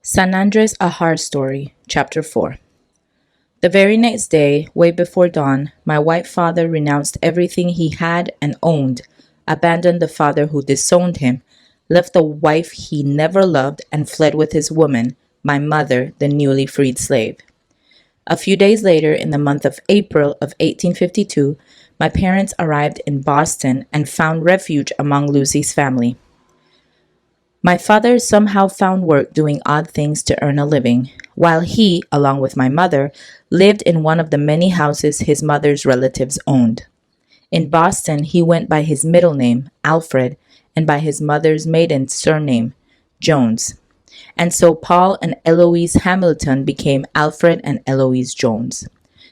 San Andres, a Herstory, Chapter 4. The very next day, way before dawn, my white father renounced everything he had and owned, abandoned the father who disowned him, left the wife he never loved, and fled with his woman, my mother, the newly freed slave. A few days later, in the month of April of 1852, my parents arrived in Boston and found refuge among Lucy's family. My father somehow found work doing odd things to earn a living, while he, along with my mother, lived in one of the many houses his mother's relatives owned. In Boston, he went by his middle name, Alfred, and by his mother's maiden surname, Jones. And so Paul and Eloise Hamilton became Alfred and Eloise Jones.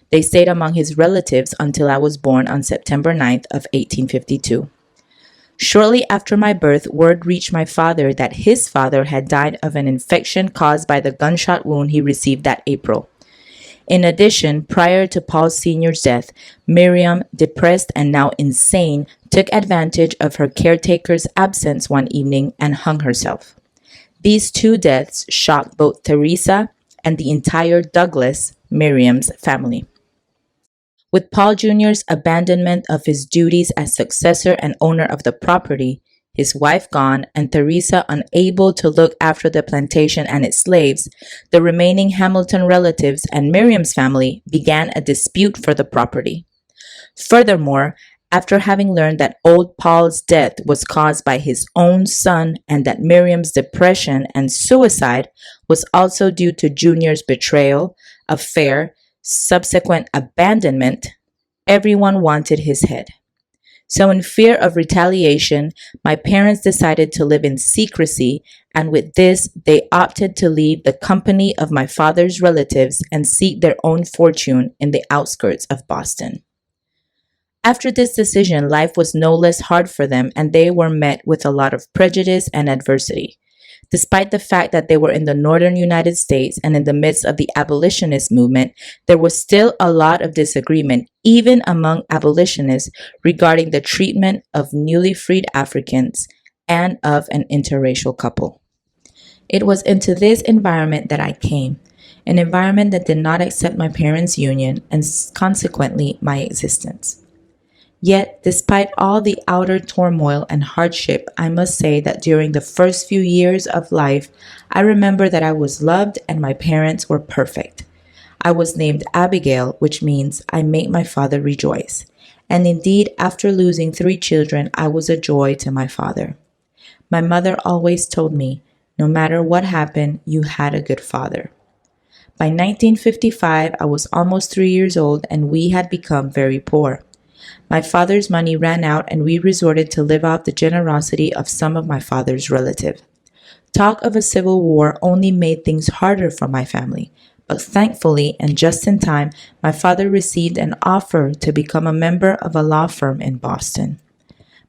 They stayed among his relatives until I was born on September 9th of 1852. Shortly after my birth, word reached my father that his father had died of an infection caused by the gunshot wound he received that April. In addition, prior to Paul Sr.'s death, Miriam, depressed and now insane, took advantage of her caretaker's absence one evening and hung herself. These two deaths shocked both Teresa and the entire Douglas, Miriam's family. With Paul Jr.'s abandonment of his duties as successor and owner of the property, his wife gone, and Teresa unable to look after the plantation and its slaves, the remaining Hamilton relatives and Miriam's family began a dispute for the property. Furthermore, after having learned that old Paul's death was caused by his own son and that Miriam's depression and suicide was also due to Junior's betrayal, affair, subsequent abandonment, everyone wanted his head. So in fear of retaliation, my parents decided to live in secrecy, and with this, they opted to leave the company of my father's relatives and seek their own fortune in the outskirts of Boston. After this decision, life was no less hard for them, and they were met with a lot of prejudice and adversity. Despite the fact that they were in the northern United States and in the midst of the abolitionist movement, there was still a lot of disagreement, even among abolitionists, regarding the treatment of newly freed Africans and of an interracial couple. It was into this environment that I came, an environment that did not accept my parents' union and consequently my existence. Yet, despite all the outer turmoil and hardship, I must say that during the first few years of life, I remember that I was loved and my parents were perfect. I was named Abigail, which means I make my father rejoice. And indeed, after losing 3 children, I was a joy to my father. My mother always told me, no matter what happened, you had a good father. By 1955, I was almost 3 years old and we had become very poor. My father's money ran out and we resorted to live off the generosity of some of my father's relatives. Talk of a civil war only made things harder for my family, but thankfully and just in time, my father received an offer to become a member of a law firm in Boston.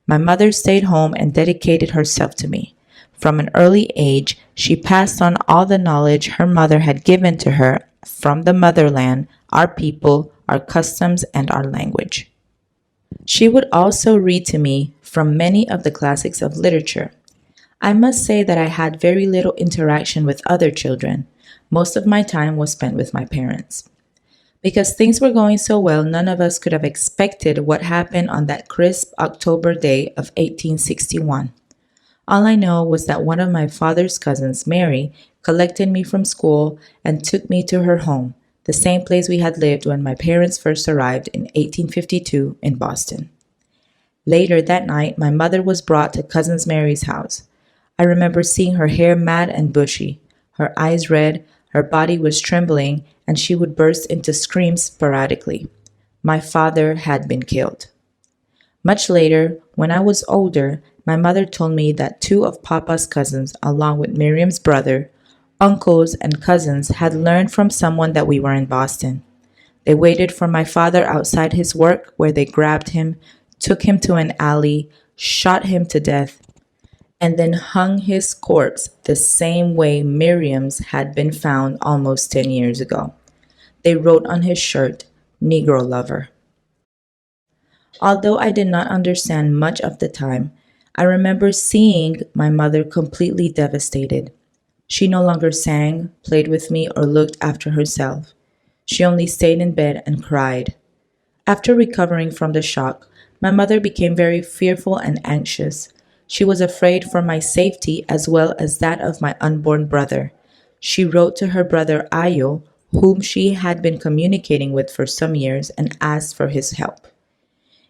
My mother stayed home and dedicated herself to me. From an early age, she passed on all the knowledge her mother had given to her from the motherland, our people, our customs, and our language. She would also read to me from many of the classics of literature. I must say that I had very little interaction with other children. Most of my time was spent with my parents. Because things were going so well, none of us could have expected what happened on that crisp October day of 1861. All I know was that one of my father's cousins, Mary, collected me from school and took me to her home, the same place we had lived when my parents first arrived in 1852 in Boston. Later that night, my mother was brought to Cousin Mary's house. I remember seeing her hair mad and bushy, her eyes red, her body was trembling, and she would burst into screams sporadically. My father had been killed. Much later, when I was older, my mother told me that 2 of Papa's cousins, along with Miriam's brother, uncles, and cousins had learned from someone that we were in Boston. They waited for my father outside his work, where they grabbed him, took him to an alley, shot him to death, and then hung his corpse the same way Miriam's had been found almost 10 years ago. They wrote on his shirt, "Negro Lover." Although I did not understand much of the time, I remember seeing my mother completely devastated. She no longer sang, played with me, or looked after herself. She only stayed in bed and cried. After recovering from the shock, my mother became very fearful and anxious. She was afraid for my safety as well as that of my unborn brother. She wrote to her brother Ayo, whom she had been communicating with for some years, and asked for his help.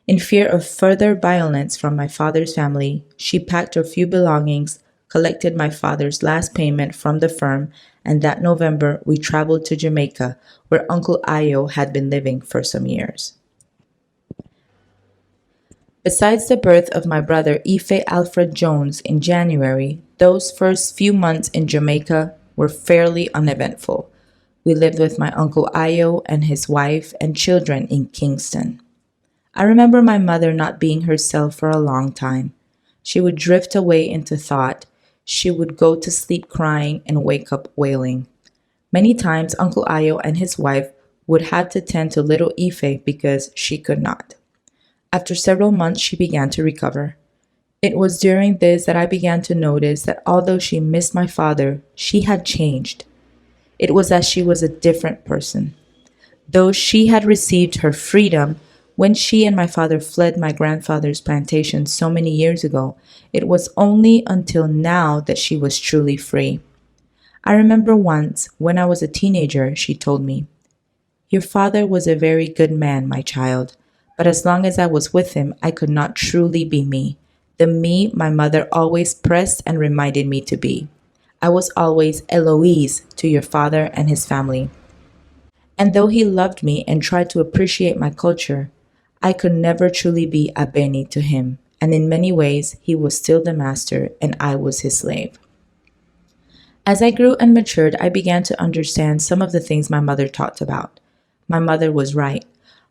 In fear of further violence from my father's family, she packed her few belongings, collected my father's last payment from the firm, and that November we traveled to Jamaica, where Uncle Ayo had been living for some years. Besides the birth of my brother Ife Alfred Jones in January, those first few months in Jamaica were fairly uneventful. We lived with my Uncle Ayo and his wife and children in Kingston. I remember my mother not being herself for a long time. She would drift away into thought. She would go to sleep crying and wake up wailing. Many times Uncle Ayo and his wife would have to tend to little Ife because she could not. After several months, she began to recover. It was during this that I began to notice that although she missed my father, she had changed. It was as she was a different person. Though she had received her freedom when she and my father fled my grandfather's plantation so many years ago, it was only until now that she was truly free. I remember once, when I was a teenager, she told me, "Your father was a very good man, my child, but as long as I was with him, I could not truly be me, the me my mother always pressed and reminded me to be. I was always Eloise to your father and his family. And though he loved me and tried to appreciate my culture, I could never truly be a Beni to him, and in many ways he was still the master and I was his slave." As I grew and matured, I began to understand some of the things my mother talked about. My mother was right.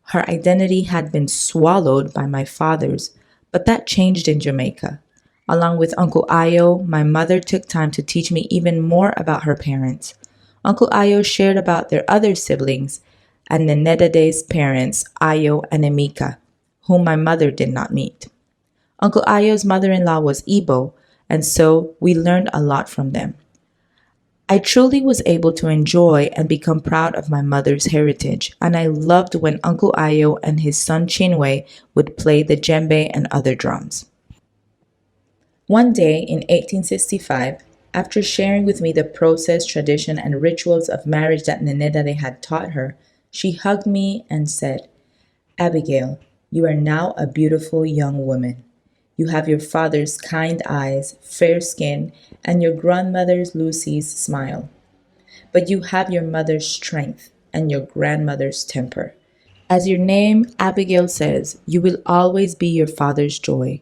Her identity had been swallowed by my father's, but that changed in Jamaica. Along with Uncle Ayo, my mother took time to teach me even more about her parents. Uncle Ayo shared about their other siblings and Nenedade's parents, Ayo and Emika, whom my mother did not meet. Uncle Ayo's mother-in-law was Igbo, and so we learned a lot from them. I truly was able to enjoy and become proud of my mother's heritage, and I loved when Uncle Ayo and his son Chinwe would play the djembe and other drums. One day in 1865, after sharing with me the process, tradition, and rituals of marriage that Nenedade had taught her, she hugged me and said, "Abigail, you are now a beautiful young woman. You have your father's kind eyes, fair skin, and your grandmother's Lucy's smile. But you have your mother's strength and your grandmother's temper. As your name, Abigail, says, you will always be your father's joy,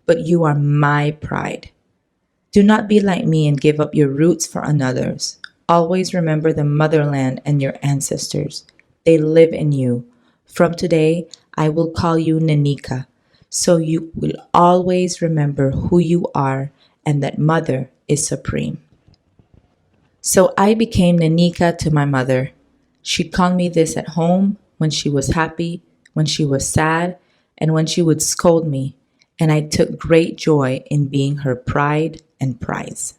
but you are my pride. Do not be like me and give up your roots for another's. Always remember the motherland and your ancestors. They live in you. From today, I will call you Nanika, so you will always remember who you are and that mother is supreme." So I became Nanika to my mother. She called me this at home, when she was happy, when she was sad, and when she would scold me, and I took great joy in being her pride and prize.